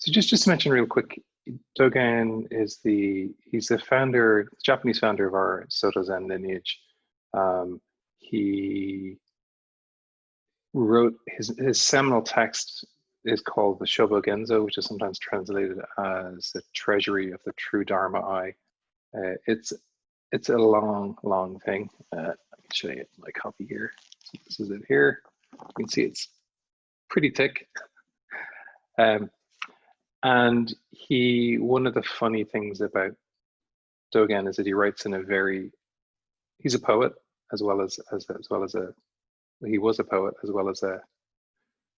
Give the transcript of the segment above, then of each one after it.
So just to mention real quick, Dogen is he's the founder, Japanese founder of our Soto Zen lineage. He wrote his seminal text is called the Shobogenzo, which is sometimes translated as the Treasury of the True Dharma Eye. It's a long thing. Let me show you my copy here. So this is it here. You can see it's pretty thick. And one of the funny things about Dogen is that he writes in he's a poet as well as he was a poet as well as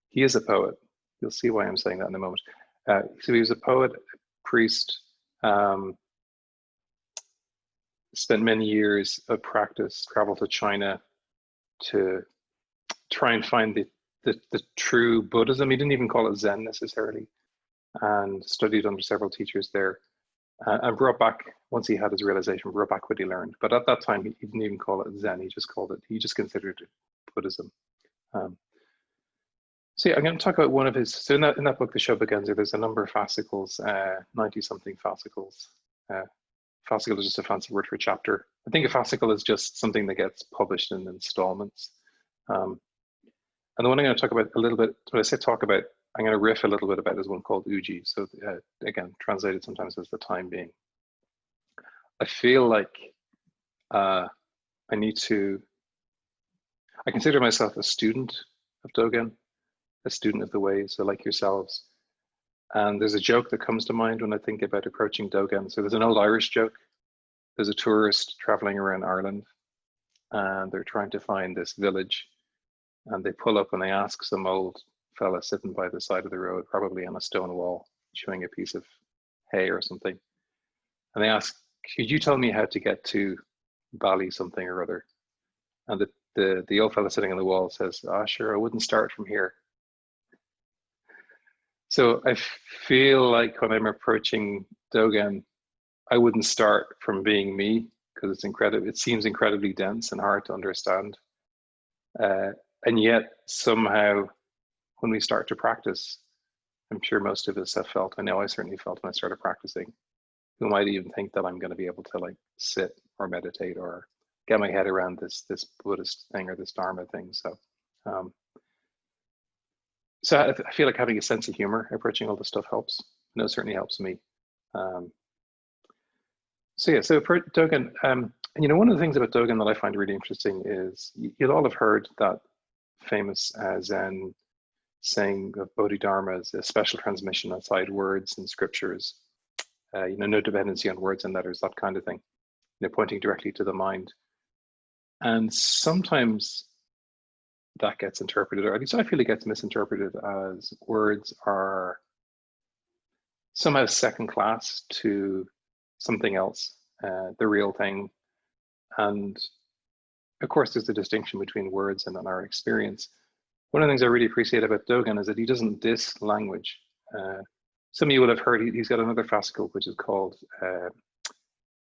he is a poet. You'll see why I'm saying that in a moment. So he was a poet, a priest, spent many years of practice, traveled to China to try and find the true Buddhism. He didn't even call it Zen necessarily, and studied under several teachers there, and brought back, once he had his realization, brought back what he learned. But at that time, he didn't even call it Zen. He just considered it Buddhism. So yeah, I'm going to talk about one of his, so in that book, The Shobogenzo, there's a number of fascicles, 90-something fascicles. Fascicle is just a fancy word for chapter. I think a fascicle is just something that gets published in installments. And the one I'm going to talk about a little bit, when I say talk about, I'm going to riff a little bit about is one called Uji. So again, translated sometimes as the time being. I feel like I consider myself a student of Dogen, a student of the way, so like yourselves. And there's a joke that comes to mind when I think about approaching Dogen. So there's an old Irish joke. There's a tourist traveling around Ireland, and they're trying to find this village. And they pull up and they ask some old fella sitting by the side of the road, probably on a stone wall, chewing a piece of hay or something. And they ask, could you tell me how to get to Bally something or other? And the old fella sitting on the wall says, sure, I wouldn't start from here. So I feel like when I'm approaching Dogen, I wouldn't start from being me, because it seems incredibly dense and hard to understand. And yet somehow when we start to practice, I'm sure most of us have felt, I know I certainly felt when I started practicing, who might even think that I'm going to be able to like sit or meditate or get my head around this Buddhist thing or this Dharma thing. So I feel like having a sense of humor approaching all this stuff helps. I know it certainly helps me. So Dogen, and one of the things about Dogen that I find really interesting is you'll all have heard that famous Zen saying of Bodhidharma is a special transmission outside words and scriptures. No dependency on words and letters, that kind of thing. Pointing directly to the mind. And sometimes that gets interpreted, or at least I feel it gets misinterpreted as words are somehow second class to something else, the real thing. And of course, there's a distinction between words and our experience. One of the things I really appreciate about Dogen is that he doesn't diss language. Some of you will have heard he's got another fascicle which is called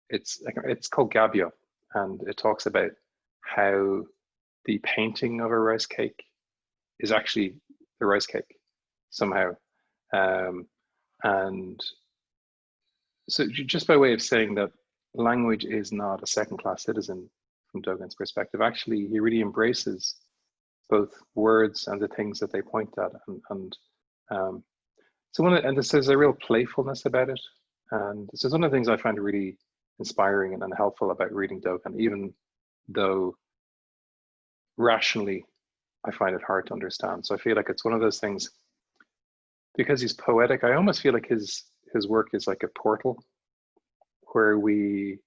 it's called Gabyo, and it talks about how the painting of a rice cake is actually the rice cake somehow. And so just by way of saying that language is not a second-class citizen from Dogen's perspective, actually he really embraces both words and the things that they point at. There's a real playfulness about it. And this is one of the things I find really inspiring and helpful about reading Dogen, even though rationally I find it hard to understand. So I feel like it's one of those things, because he's poetic, I almost feel like his work is like a portal where the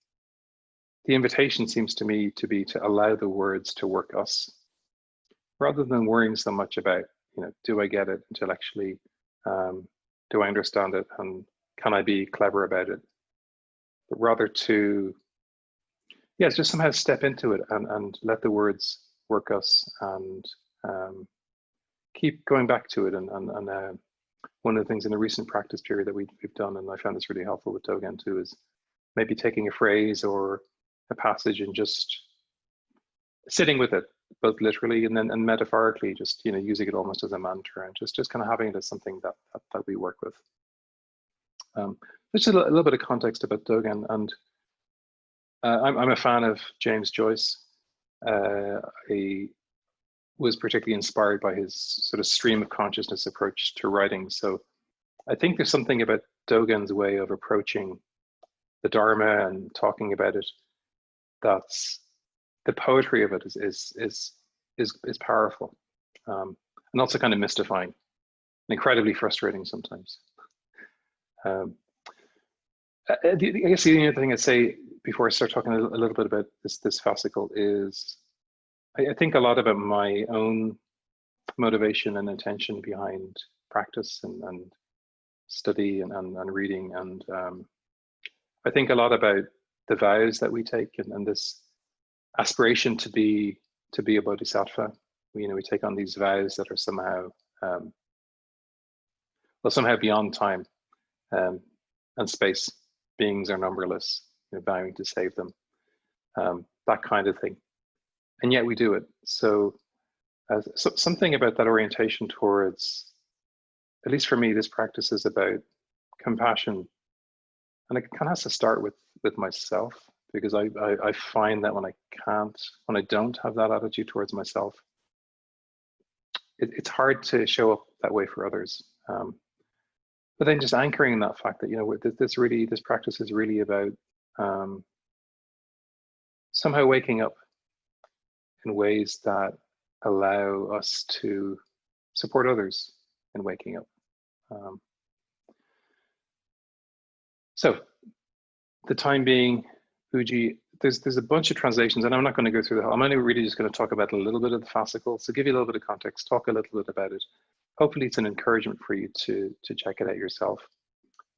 invitation seems to me to be to allow the words to work us, rather than worrying so much about, do I get it intellectually? Do I understand it? And can I be clever about it? But rather to, just somehow step into it and let the words work us, and keep going back to it. And one of the things in the recent practice period that we've done, and I found this really helpful with Dogen too, is maybe taking a phrase or a passage and just sitting with it, both literally and metaphorically, just using it almost as a mantra, and just kind of having it as something that we work with. Just a little bit of context about Dogen, and I'm a fan of James Joyce. I was particularly inspired by his sort of stream of consciousness approach to writing. So I think there's something about Dogen's way of approaching the Dharma and talking about it that's the poetry of it is powerful, and also kind of mystifying and incredibly frustrating sometimes. I guess the only other thing I'd say before I start talking a little bit about this fascicle is I think a lot about my own motivation and intention behind practice and study and reading, and I think a lot about the vows that we take and this aspiration to be a bodhisattva. We take on these vows that are somehow somehow beyond time and space. Beings are numberless, vowing to save them, that kind of thing. And yet we do it. So something about that orientation towards, at least for me, this practice is about compassion. And it kind of has to start with myself, because I find that when I don't have that attitude towards myself, it's hard to show up that way for others. But then just anchoring that fact that, this practice is really about somehow waking up in ways that allow us to support others in waking up. So the time being, Uji, there's a bunch of translations, and I'm not going to go through the whole. I'm only really just going to talk about a little bit of the fascicle. So give you a little bit of context, talk a little bit about it. Hopefully it's an encouragement for you to check it out yourself.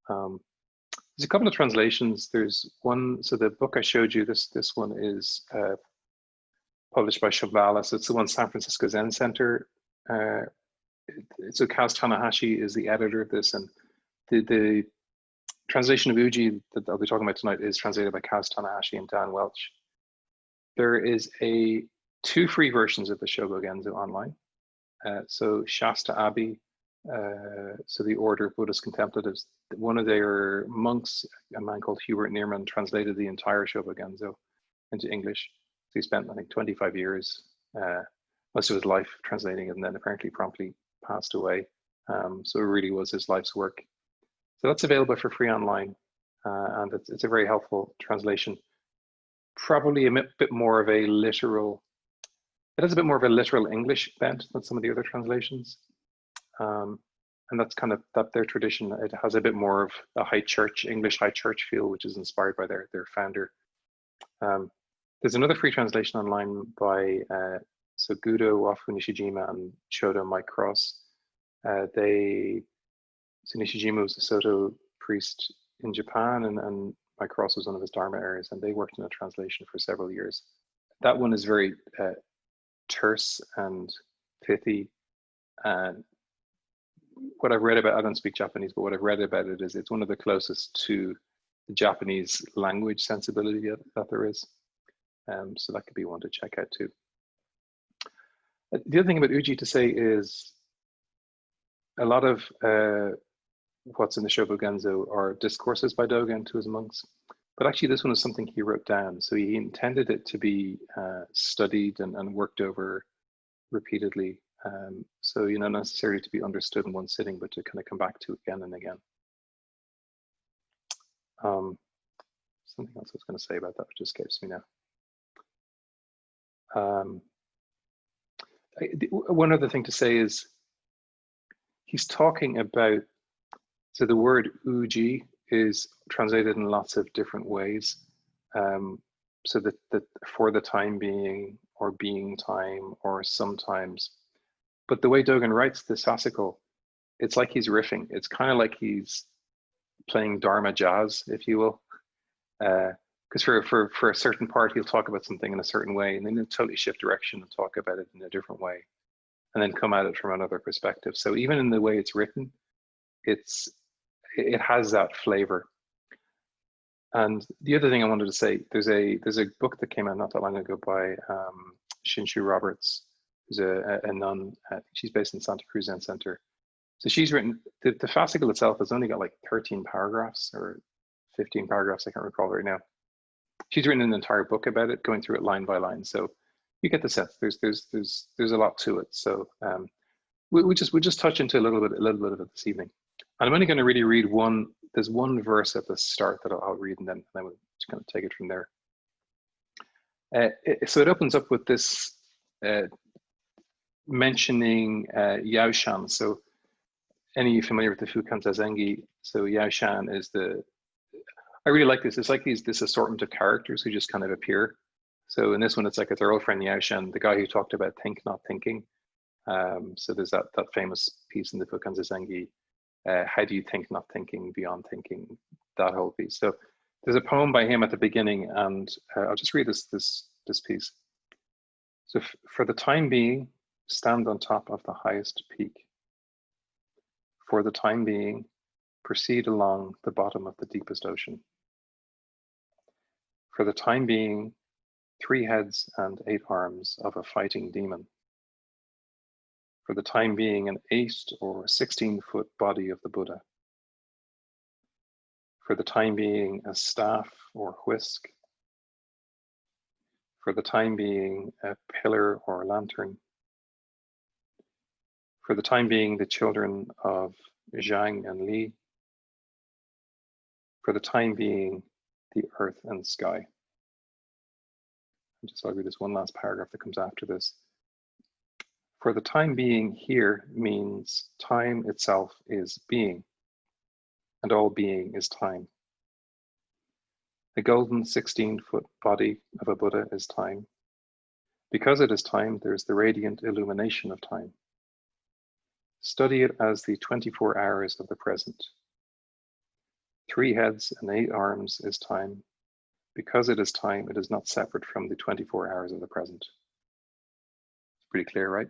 There's a couple of translations. There's one, so the book I showed you, this one is published by Shambhala. So it's the one San Francisco Zen Center. So Kaz Tanahashi is the editor of this, and the translation of Uji that I'll be talking about tonight is translated by Kaz Tanahashi and Dan Welch. There is two free versions of the Shobo Genzo online. So Shasta Abbey, so the Order of Buddhist Contemplatives, one of their monks, a man called Hubert Neerman, translated the entire Shobo Genzo into English. So he spent, I think, 25 years, most of his life translating it, and then apparently promptly passed away. So it really was his life's work. So that's available for free online, and it's a very helpful translation. Probably a bit more of a literal, it has a bit more of a literal English bent than some of the other translations. And that's kind of their tradition. It has a bit more of a high church, English high church feel, which is inspired by their founder. There's another free translation online by so Gudo Wafu Nishijima and Shodo Mike Cross. So Nishijima was a Soto priest in Japan, and Mike Cross was one of his Dharma areas, and they worked in a translation for several years. That one is very terse and pithy, and what I've read about, I don't speak Japanese, but what I've read about it is it's one of the closest to the Japanese language sensibility that there is. So that could be one to check out too. The other thing about Uji to say is a lot of what's in the Shobo Genzo are discourses by Dogen to his monks, but actually this one is something he wrote down. So he intended it to be studied and worked over repeatedly. So, not necessarily to be understood in one sitting, but to kind of come back to again and again. Something else I was going to say about that, which escapes me now. One other thing to say is he's talking about, so the word Uji is translated in lots of different ways. So that for the time being, or being time, or sometimes. But the way Dogen writes this fascicle, it's like he's riffing. It's kind of like he's playing Dharma jazz, if you will. Because for a certain part, he'll talk about something in a certain way, and then he'll totally shift direction and talk about it in a different way, and then come at it from another perspective. So even in the way it's written, it has that flavor. And the other thing I wanted to say, there's a book that came out not that long ago by Shinshu Roberts, who's a nun. She's based in Santa Cruz Zen Center. So she's written, the fascicle itself has only got like 13 paragraphs or 15 paragraphs, I can't recall right now. She's written an entire book about it, going through it line by line. So you get the sense there's a lot to it. So we just touch into a little bit of it this evening. And I'm only going to really read there's one verse at the start that I'll read, and then we'll just kind of take it from there. So it opens up with this mentioning Yaoshan. So any of you familiar with the Fukan Zazengi? So Yaoshan is I really like this. It's like this assortment of characters who just kind of appear. So in this one, it's like it's our old friend Yaoshan, the guy who talked about think, not thinking. So there's that famous piece in the Fukan Zazengi. How do you think, not thinking, beyond thinking? That whole piece. So there's a poem by him at the beginning, and I'll just read this piece. So for the time being, stand on top of the highest peak. For the time being, proceed along the bottom of the deepest ocean. For the time being, 3 heads and 8 arms of a fighting demon. For the time being, an 8 or 16-foot body of the Buddha. For the time being, a staff or whisk. For the time being, a pillar or lantern. For the time being, the children of Zhang and Li. For the time being, the earth and sky. I'll read this one last paragraph that comes after this. For the time being here means time itself is being, and all being is time. The golden 16-foot body of a Buddha is time. Because it is time, there is the radiant illumination of time. Study it as the 24 hours of the present. 3 heads and 8 arms is time. Because it is time, it is not separate from the 24 hours of the present. It's pretty clear, right?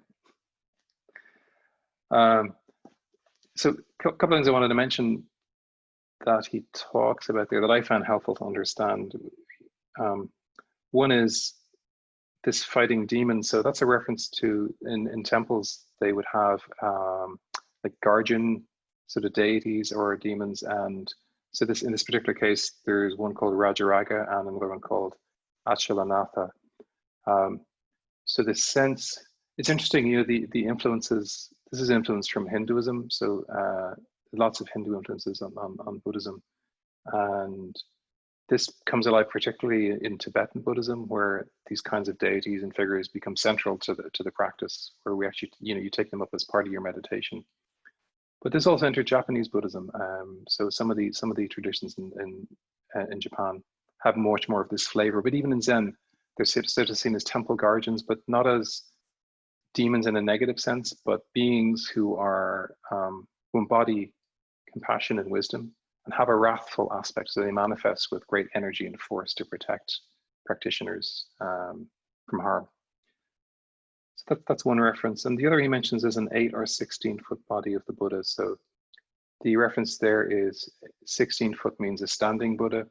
So a couple of things I wanted to mention that he talks about there that I found helpful to understand. One is this fighting demon. So that's a reference to, in temples, they would have like guardian sort of deities or demons. And so in this particular case, there's one called Rajaraga and another one called Achalanatha. So this sense, it's interesting, you know, the influences, this is influenced from Hinduism. So lots of Hindu influences on Buddhism. And this comes alive particularly in Tibetan Buddhism, where these kinds of deities and figures become central to the practice, where we actually, you know, you take them up as part of your meditation. But this also entered Japanese Buddhism. So some of the traditions in Japan have much more of this flavor. But even in Zen, they're sort of seen as temple guardians, but not as demons in a negative sense, but beings who are who embody compassion and wisdom and have a wrathful aspect. So they manifest with great energy and force to protect practitioners from harm. So that's one reference. And the other he mentions is an 8 or 16-foot body of the Buddha. So the reference there is 16-foot means a standing Buddha,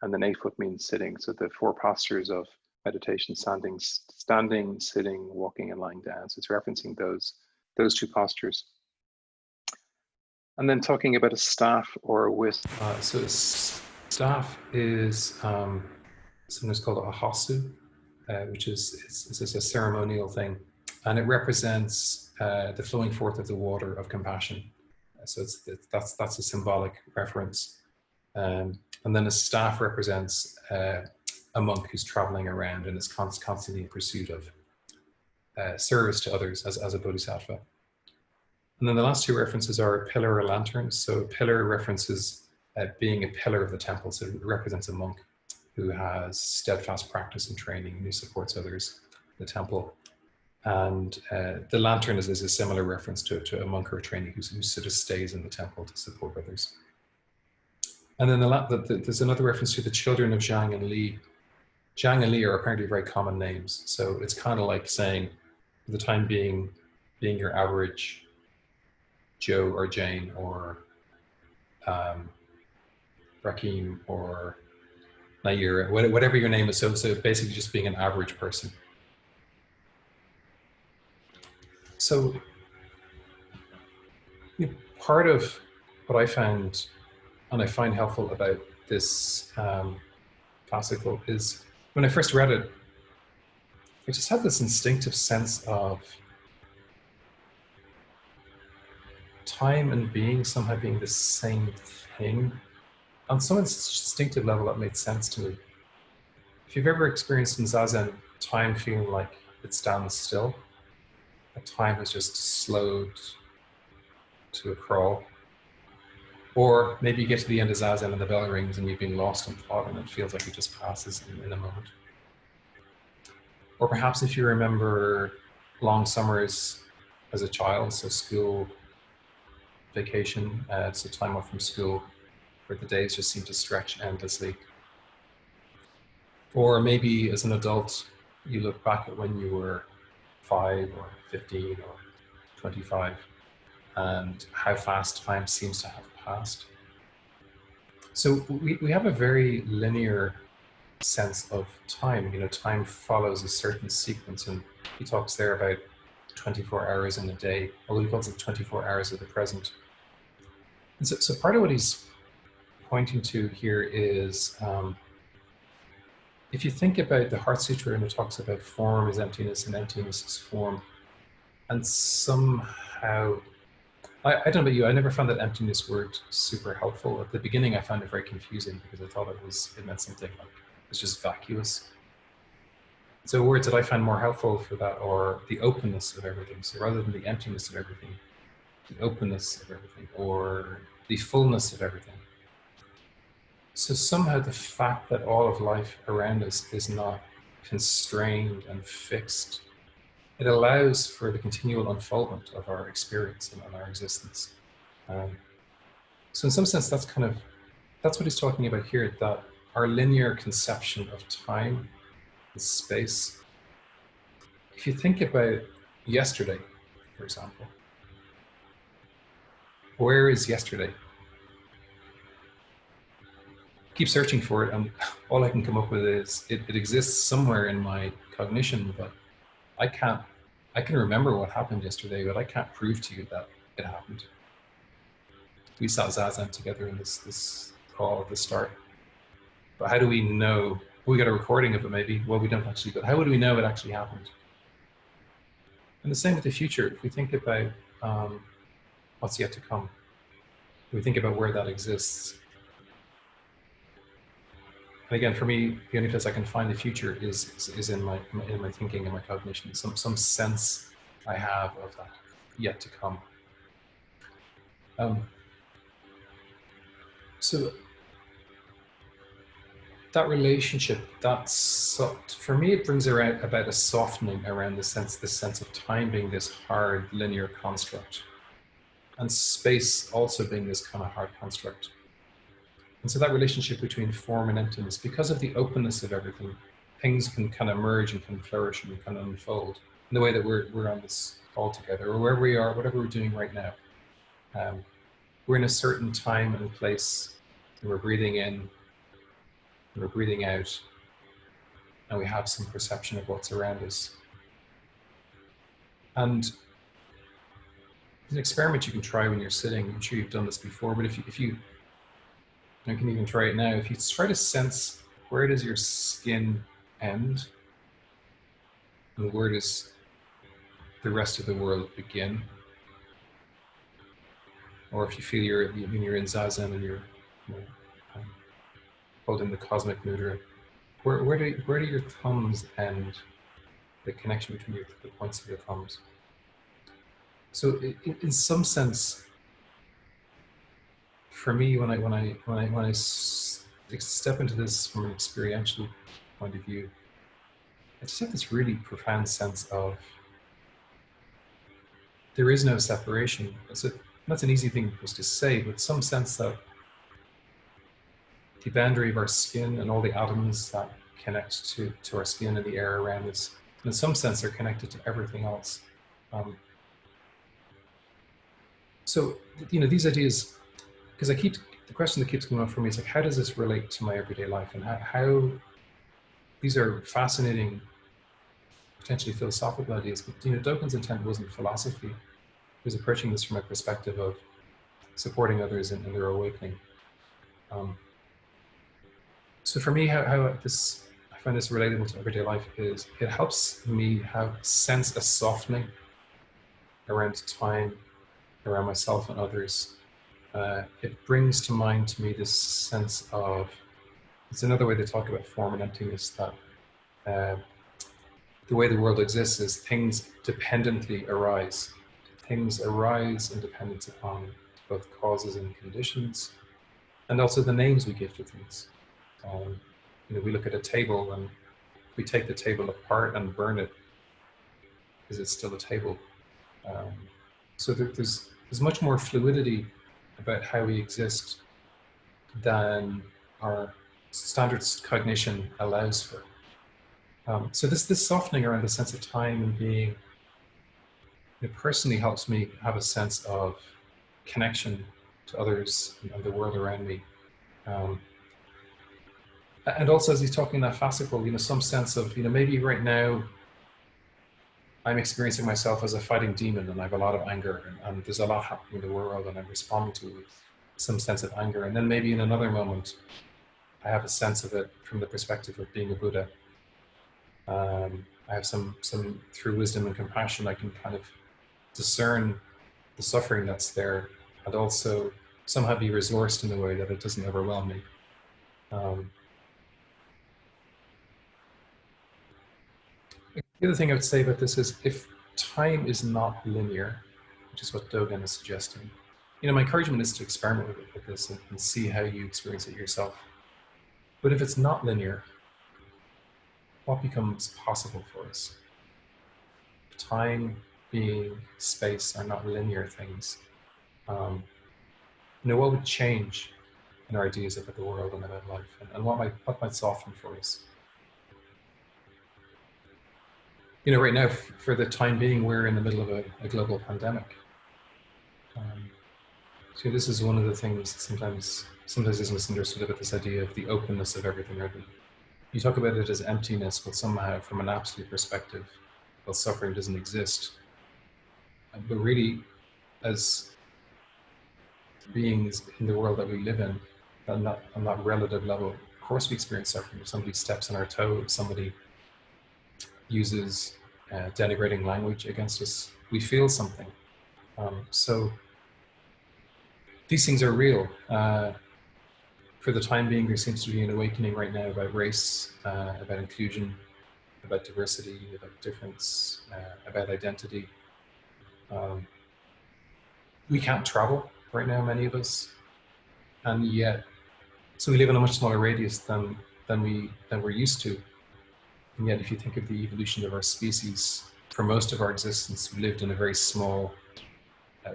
and then 8-foot means sitting. So the 4 postures of meditation: standing, sitting, walking, and lying down. So it's referencing those 2 postures. And then talking about a staff or a whisk. So staff is sometimes called a hasu, which is a ceremonial thing, and it represents the flowing forth of the water of compassion. So that's a symbolic reference. And then a staff represents a monk who's traveling around and is constantly in pursuit of service to others as a bodhisattva. And then the last 2 references are a pillar or lantern. So a pillar references being a pillar of the temple. So it represents a monk who has steadfast practice and training and who supports others in the temple. And the lantern is a similar reference to a monk or a trainee who sort of stays in the temple to support others. And then there's another reference to the children of Zhang and Li. Zhang and Li are apparently very common names. So it's kind of like saying, for the time being your average Joe or Jane or Rakim or Naira, whatever your name is. So basically just being an average person. So part of what I found, and I find helpful about this classical, is when I first read it, I just had this instinctive sense of time and being somehow being the same thing. On some instinctive level, that made sense to me. If you've ever experienced in Zazen time feeling like it stands still, that time has just slowed to a crawl. Or maybe you get to the end of Zazen and the bell rings and you've been lost in thought and it feels like it just passes in a moment. Or perhaps if you remember long summers as a child, so school, vacation, so time off from school, where the days just seem to stretch endlessly. Or maybe as an adult, you look back at when you were 5 or 15 or 25 and how fast time seems to have passed. So we have a very linear sense of time. You know, time follows a certain sequence, and he talks there about 24 hours in a day, although he calls it 24 hours of the present. And so part of what he's pointing to here is, if you think about the Heart Sutra, and it talks about form is emptiness and emptiness is form, and somehow, I don't know about you, I never found that emptiness word super helpful. At the beginning, I found it very confusing because I thought it meant something like it's just vacuous. So words that I find more helpful for that are the openness of everything. So rather than the emptiness of everything, the openness of everything, or the fullness of everything. So somehow the fact that all of life around us is not constrained and fixed, it allows for the continual unfoldment of our experience and our existence. So in some sense, that's what he's talking about here, that our linear conception of time and space. If you think about yesterday, for example, where is yesterday? Keep searching for it, and all I can come up with is it exists somewhere in my cognition, but I can remember what happened yesterday, but I can't prove to you that it happened. We sat Zazen together in this call at the start, but how do we know? We got a recording of it maybe. Well, we don't actually, but how would we know it actually happened? And the same with the future. If we think about what's yet to come, if we think about where that exists. And again, for me, the only place I can find the future is in my thinking and my cognition. Some sense I have of that yet to come. So that relationship, for me, it brings around about a softening around the sense of time being this hard linear construct, and space also being this kind of hard construct. And so that relationship between form and emptiness, because of the openness of everything, things can kind of merge and can flourish and can unfold in the way that we're on this call together, or wherever we are, whatever we're doing right now. We're in a certain time and place, and we're breathing in, and we're breathing out, and we have some perception of what's around us. And it's an experiment you can try when you're sitting. I'm sure you've done this before, but if you can even try it now. If you try to sense, where does your skin end and where does the rest of the world begin? Or if you feel when you're in Zazen and you're holding the cosmic mudra, where do your thumbs end? The connection between the points of your thumbs. So in some sense, for me, when I step into this from an experiential point of view, I just have this really profound sense of there is no separation. That's an easy thing for us to say, but some sense that the boundary of our skin and all the atoms that connect to our skin and the air around us, in some sense, are connected to everything else. So, these ideas, because the question that keeps coming up for me is like, how does this relate to my everyday life? And how these are fascinating, potentially philosophical ideas, but Dogen's intent wasn't philosophy. He was approaching this from a perspective of supporting others in their awakening. So for me, how this, I find this relatable to everyday life is it helps me sense a softening around time, around myself and others. It brings to mind to me this sense of, it's another way to talk about form and emptiness, that the way the world exists is things dependently arise. Things arise in dependence upon both causes and conditions, and also the names we give to things. We look at a table and we take the table apart and burn it. Is it still a table? So there's much more fluidity about how we exist than our standard cognition allows for. So this softening around the sense of time and being, it personally helps me have a sense of connection to others and the world around me. And also, as he's talking that fascicle, some sense of, maybe right now I'm experiencing myself as a fighting demon and I have a lot of anger and there's a lot happening in the world and I'm responding to it with some sense of anger. And then maybe in another moment, I have a sense of it from the perspective of being a Buddha. I have some through wisdom and compassion, I can kind of discern the suffering that's there and also somehow be resourced in a way that it doesn't overwhelm me. The other thing I would say about this is, if time is not linear, which is what Dogen is suggesting, my encouragement is to experiment with this and see how you experience it yourself. But if it's not linear, what becomes possible for us? Time, being, space are not linear things. What would change in our ideas about the world and about life, and what might soften for us? Right now, for the time being, we're in the middle of a global pandemic. So this is one of the things that sometimes is misunderstood about this idea of the openness of everything. Right? You talk about it as emptiness, but somehow from an absolute perspective, well, suffering doesn't exist. But really, as beings in the world that we live in, on that relative level, of course we experience suffering. If somebody steps on our toe, if somebody uses denigrating language against us, we feel something. So these things are real. For the time being, there seems to be an awakening right now about race, about inclusion, about diversity, about difference, about identity. We can't travel right now, many of us, and yet, so we live in a much smaller radius than we're used to. And yet, if you think of the evolution of our species, for most of our existence, we lived in a very small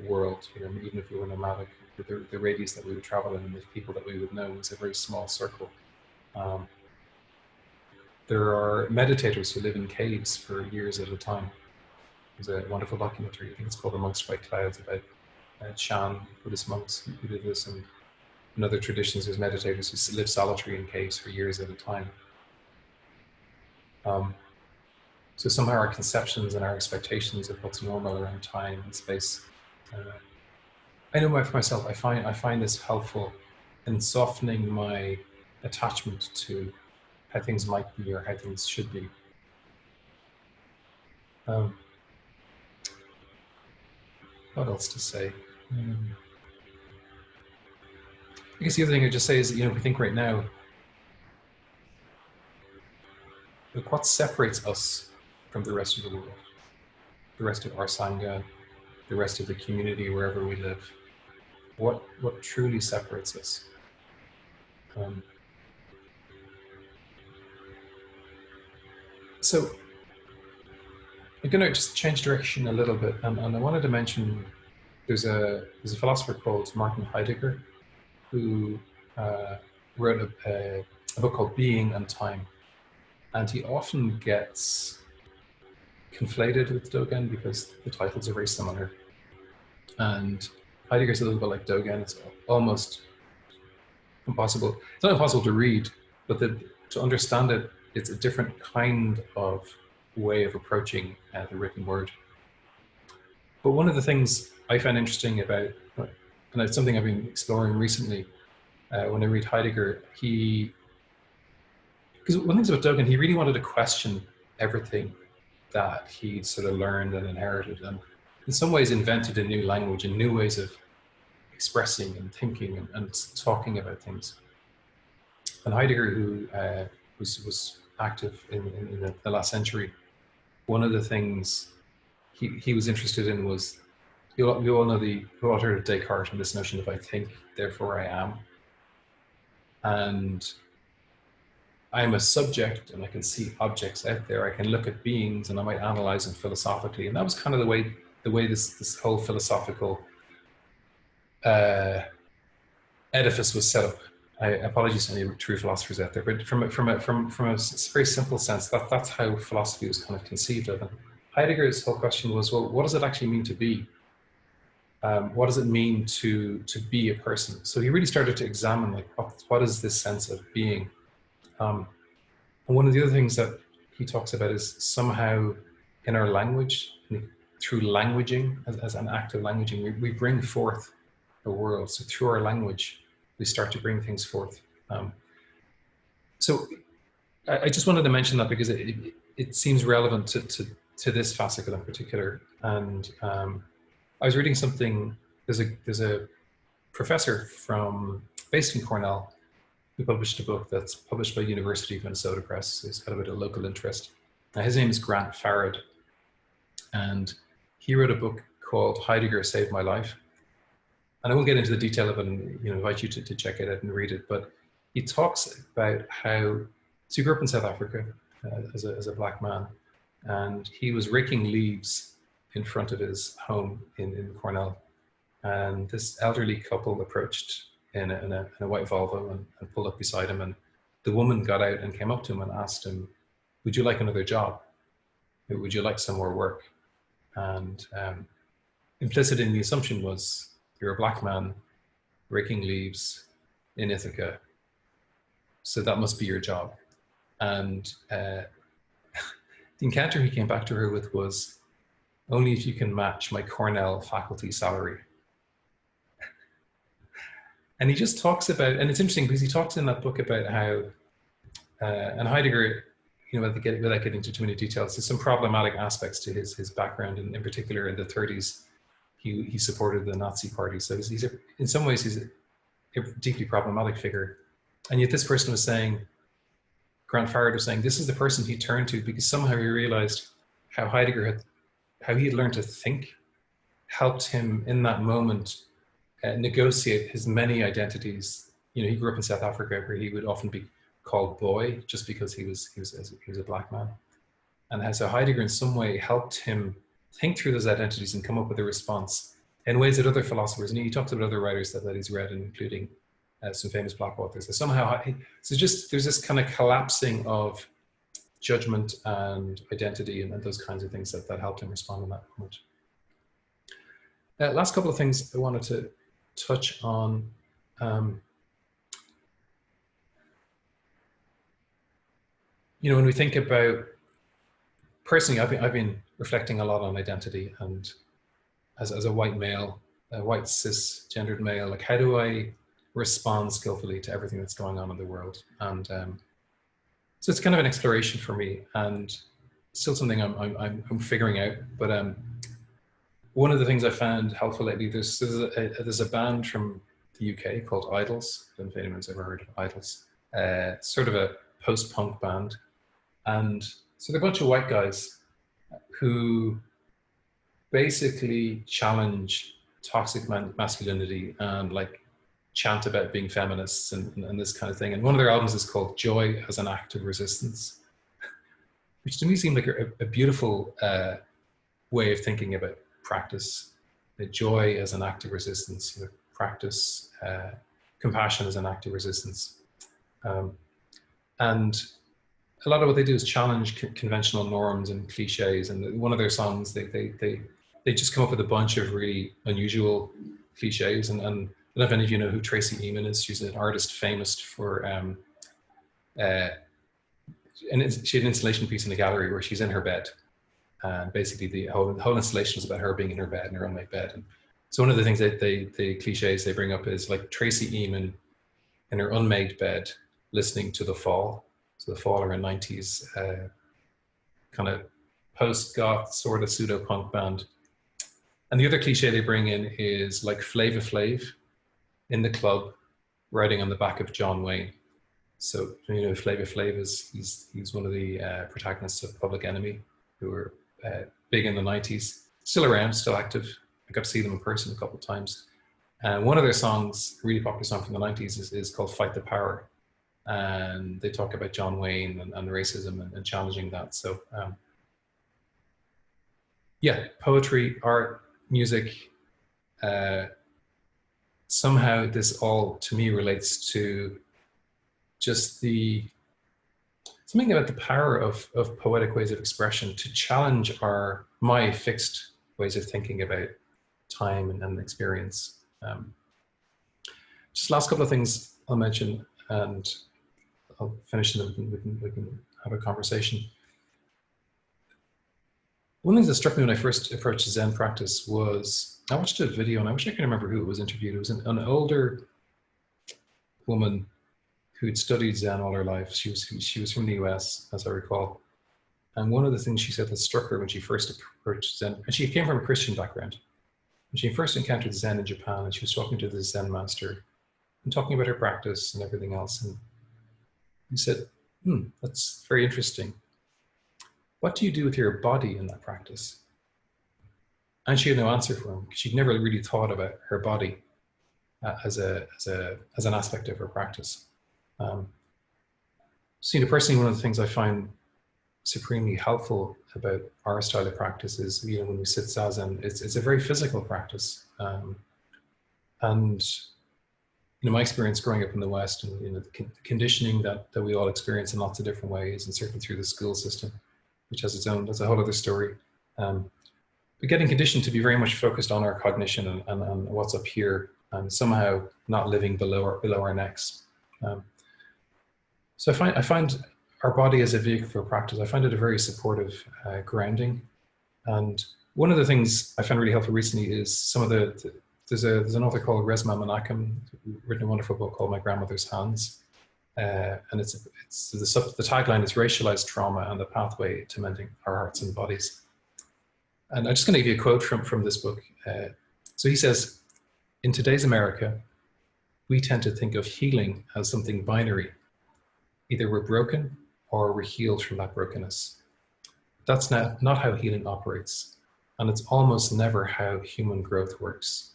world. Even if we were nomadic, the radius that we would travel in and the people that we would know was a very small circle. There are meditators who live in caves for years at a time. There's a wonderful documentary, I think it's called Amongst White Clouds, about Chan Buddhist monks who did this, and in other traditions there's meditators who live solitary in caves for years at a time. So somehow our conceptions and our expectations of what's normal around time and space, I know for myself, I find this helpful in softening my attachment to how things might be or how things should be. What else to say? I guess the other thing I'd just say is, we think right now, look, what separates us from the rest of the world, the rest of our Sangha, the rest of the community, wherever we live? What truly separates us? So I'm going to just change direction a little bit, and I wanted to mention there's a philosopher called Martin Heidegger who wrote a book called Being and Time, and he often gets conflated with Dogen because the titles are very similar. And Heidegger's a little bit like Dogen. It's almost impossible. It's not impossible to read, but to understand it, it's a different kind of way of approaching the written word. But one of the things I find interesting about and it's something I've been exploring recently. When I read Heidegger, because one thing about Dogen, he really wanted to question everything that he sort of learned and inherited, and in some ways invented a new language and new ways of expressing and thinking and talking about things. And Heidegger, who was active in the last century, one of the things he was interested in was, you all know the author of Descartes and this notion of I think, therefore I am. And I'm a subject and I can see objects out there. I can look at beings and I might analyze them philosophically. And that was kind of the way this whole philosophical edifice was set up. Apologies to any true philosophers out there, but from a very simple sense, that's how philosophy was kind of conceived of. And Heidegger's whole question was, well, what does it actually mean to be? What does it mean to be a person? So he really started to examine, like, what is this sense of being? And one of the other things that he talks about is somehow in our language, through languaging, as an act of languaging, we bring forth the world. So through our language, we start to bring things forth. So I just wanted to mention that because it seems relevant to this fascicle in particular. And I was reading something, there's a professor based in Cornell who published a book that's published by University of Minnesota Press. He's got a bit of local interest. His name is Grant Farrad. And he wrote a book called Heidegger Saved My Life. And I won't get into the detail of it and invite you to check it out and read it, but he talks about how, so he grew up in South Africa as a black man, and he was raking leaves in front of his home in Cornell. And this elderly couple approached in a white Volvo and pulled up beside him, and the woman got out and came up to him and asked him, would you like another job? Would you like some more work? And implicit in the assumption was, you're a black man raking leaves in Ithaca, so that must be your job. And the encounter he came back to her with was, only if you can match my Cornell faculty salary. And he just talks about, and it's interesting because he talks in that book about how, and Heidegger, without getting into too many details, there's some problematic aspects to his background, and in particular in the 30s, he supported the Nazi party. So in some ways, he's a deeply problematic figure. And yet this person was saying, Grant Farrad was saying, this is the person he turned to because somehow he realized how Heidegger how he had learned to think, helped him in that moment negotiate his many identities. He grew up in South Africa where he would often be called boy just because he was a black man. And so Heidegger in some way helped him think through those identities and come up with a response in ways that other philosophers, and he talks about other writers that he's read, including some famous black authors. So somehow, there's this kind of collapsing of judgment and identity and those kinds of things that helped him respond in that moment. Last couple of things I wanted to touch on. When we think about, personally, I've been reflecting a lot on identity, and as a white male, a white cisgendered male, like how do I respond skillfully to everything that's going on in the world? And so it's kind of an exploration for me, and still something I'm figuring out. But one of the things I found helpful lately, there's a band from the UK called Idols. I don't know if anyone's ever heard of Idols. Sort of a post-punk band, and so they're a bunch of white guys who basically challenge toxic masculinity and like chant about being feminists and this kind of thing. And one of their albums is called Joy as an Act of Resistance, which to me seemed like a beautiful way of thinking about practice. The joy as an act of resistance, practice, compassion as an act of resistance. And a lot of what they do is challenge conventional norms and cliches. And one of their songs, they just come up with a bunch of really unusual cliches. And I don't know if any of you know who Tracy Emin is. She's an artist famous for, she had an installation piece in a gallery where she's in her bed. And basically the whole installation is about her being in her bed, in her unmade bed. And So one of the things that the cliches they bring up is like Tracy Emin in her unmade bed listening to The Fall. So The Fall are a 90s kind of post-goth sort of pseudo-punk band. And the other cliche they bring in is like Flava Flav in the club riding on the back of John Wayne. So, you know, Flava Flav he's one of the protagonists of Public Enemy, who were big in the 90s, still around, still active. I got to see them in person a couple of times. One of their songs, a really popular song from the 90s, is called Fight the Power. And they talk about John Wayne and racism and challenging that. So, yeah, poetry, art, music, somehow this all to me relates to just something about the power of poetic ways of expression to challenge my fixed ways of thinking about time and experience. Just last couple of things I'll mention, and I'll finish and we can have a conversation. One thing that struck me when I first approached Zen practice was, I watched a video, and I wish I could remember who it was interviewed. It was an older woman who had studied Zen all her life. She was from the US, as I recall. And one of the things she said that struck her when she first approached Zen, and she came from a Christian background. When she first encountered Zen in Japan, and she was talking to the Zen master and talking about her practice and everything else. And he said, that's very interesting. What do you do with your body in that practice? And she had no answer for him. She'd never really thought about her body as an aspect of her practice. So, you know, personally, one of the things I find supremely helpful about our style of practice is, you know, when we sit zazen, it's a very physical practice. And, you know, my experience growing up in the West, and, you know, the conditioning that we all experience in lots of different ways, and certainly through the school system, which has its own, that's a whole other story. But getting conditioned to be very much focused on our cognition and what's up here, and somehow not living below our necks. So I find our body as a vehicle for practice, I find it a very supportive grounding. And one of the things I found really helpful recently is some of there's an author called Resmaa Menakem, written a wonderful book called My Grandmother's Hands. And the tagline is Racialized Trauma and the Pathway to Mending Our Hearts and Bodies. And I'm just going to give you a quote from this book. So he says, in today's America, we tend to think of healing as something binary. Either we're broken or we're healed from that brokenness. That's not how healing operates, and it's almost never how human growth works.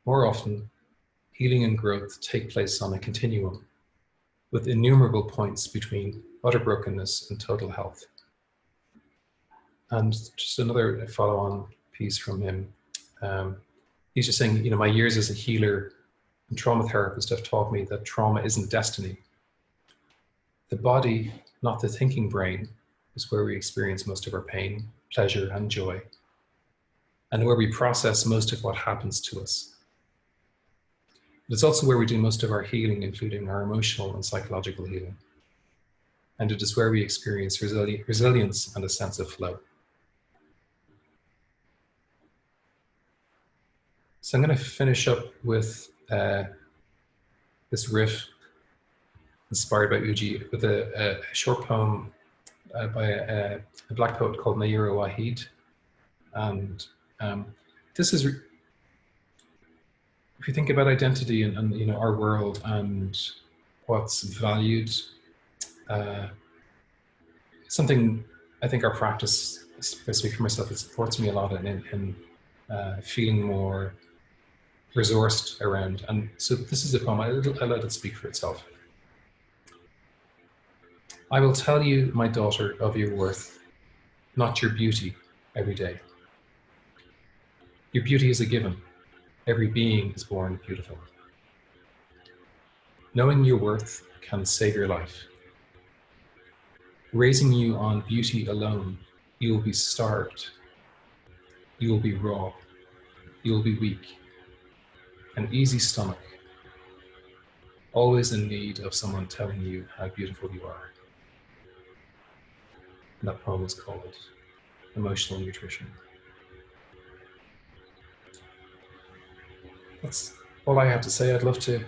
More often, healing and growth take place on a continuum, with innumerable points between utter brokenness and total health. And just another follow-on piece from him. He's just saying, you know, my years as a healer and trauma therapist have taught me that trauma isn't destiny. The body, not the thinking brain, is where we experience most of our pain, pleasure, and joy, and where we process most of what happens to us. But it's also where we do most of our healing, including our emotional and psychological healing. And it is where we experience resilience and a sense of flow. So I'm going to finish up with this riff inspired by Uji, with a short poem by a black poet called Naira Wahid. And this is, if you think about identity and you know, our world and what's valued, something I think our practice, if I speak for myself, it supports me a lot in feeling more resourced around. And so this is a poem, I let it speak for itself. I will tell you, my daughter, of your worth, not your beauty, every day. Your beauty is a given. Every being is born beautiful. Knowing your worth can save your life. Raising you on beauty alone, you will be starved. You will be raw. You will be weak. An easy stomach. Always in need of someone telling you how beautiful you are. And that poem is called Emotional Nutrition. that's all I have to say. I'd love to